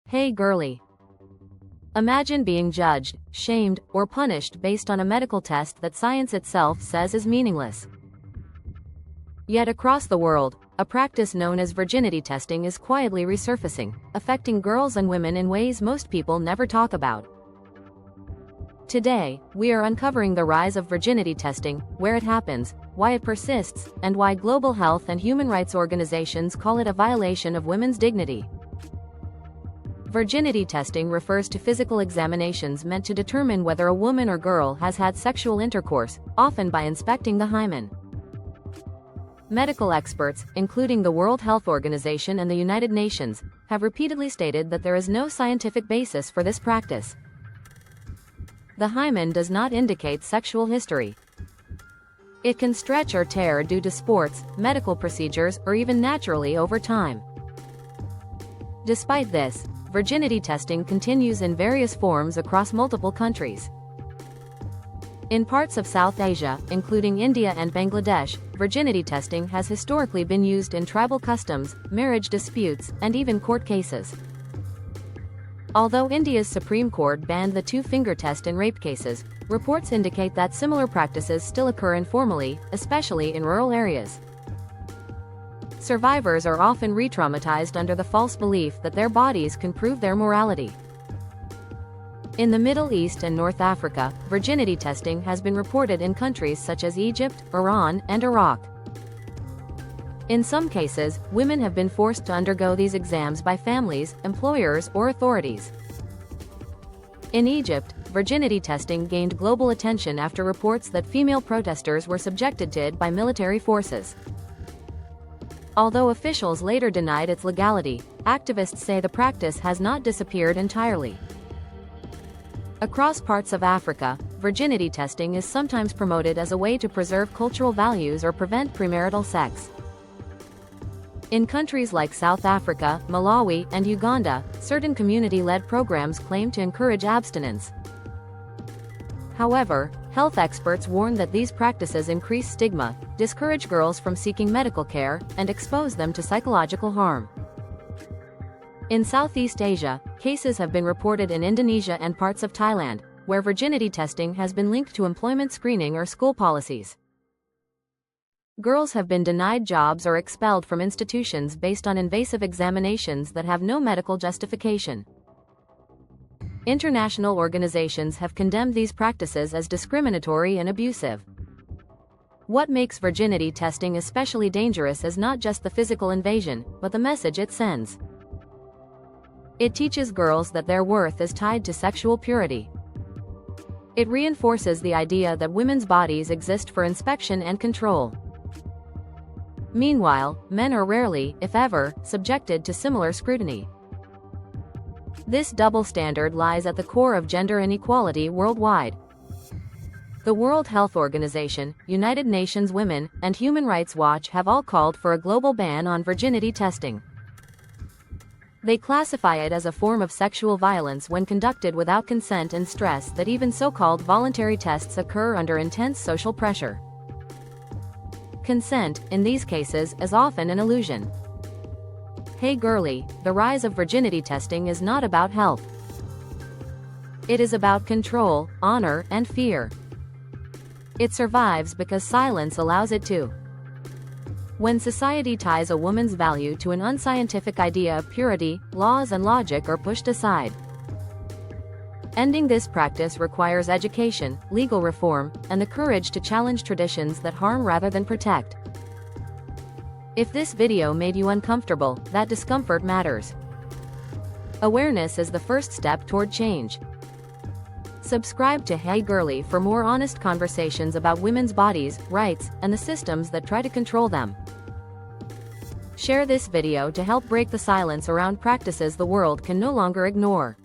Hey Girlie. Imagine being judged, shamed, or punished based on a medical test that science itself says is meaningless. Yet across the world, a practice known as virginity testing is quietly resurfacing, affecting girls and women in ways most people never talk about. Today, we are uncovering the rise of virginity testing, where it happens, why it persists, and why global health and human rights organizations call it a violation of women's dignity. Virginity testing refers to physical examinations meant to determine whether a woman or girl has had sexual intercourse, often by inspecting the hymen. Medical experts, including the World Health Organization and the United Nations, have repeatedly stated that there is no scientific basis for this practice. The hymen does not indicate sexual history. It can stretch or tear due to sports, medical procedures, or even naturally over time. Despite this, virginity testing continues in various forms across multiple countries. In parts of South Asia, including India and Bangladesh, virginity testing has historically been used in tribal customs, marriage disputes, and even court cases. Although India's Supreme Court banned the two-finger test in rape cases, reports indicate that similar practices still occur informally, especially in rural areas. Survivors are often re-traumatized under the false belief that their bodies can prove their morality. In the Middle East and North Africa, virginity testing has been reported in countries such as Egypt, Iran, and Iraq. In some cases, women have been forced to undergo these exams by families, employers, or authorities. In Egypt, virginity testing gained global attention after reports that female protesters were subjected to it by military forces. Although officials later denied its legality, activists say the practice has not disappeared entirely. Across parts of Africa, virginity testing is sometimes promoted as a way to preserve cultural values or prevent premarital sex. In countries like South Africa, Malawi, and Uganda, certain community-led programs claim to encourage abstinence. However, health experts warn that these practices increase stigma, discourage girls from seeking medical care, and expose them to psychological harm. In Southeast Asia, cases have been reported in Indonesia and parts of Thailand, where virginity testing has been linked to employment screening or school policies. Girls have been denied jobs or expelled from institutions based on invasive examinations that have no medical justification. International organizations have condemned these practices as discriminatory and abusive. What makes virginity testing especially dangerous is not just the physical invasion, but the message it sends. It teaches girls that their worth is tied to sexual purity. It reinforces the idea that women's bodies exist for inspection and control. Meanwhile, men are rarely, if ever, subjected to similar scrutiny. This double standard lies at the core of gender inequality worldwide. The World Health Organization, United Nations Women, and Human Rights Watch have all called for a global ban on virginity testing. They classify it as a form of sexual violence when conducted without consent and stress that even so-called voluntary tests occur under intense social pressure. Consent, in these cases, is often an illusion. Hey Girlie, the rise of virginity testing is not about health. It is about control, honor, and fear. It survives because silence allows it to. When society ties a woman's value to an unscientific idea of purity, laws and logic are pushed aside. Ending this practice requires education, legal reform, and the courage to challenge traditions that harm rather than protect. If this video made you uncomfortable, that discomfort matters. Awareness is the first step toward change. Subscribe to Hey Girlie for more honest conversations about women's bodies, rights, and the systems that try to control them. Share this video to help break the silence around practices the world can no longer ignore.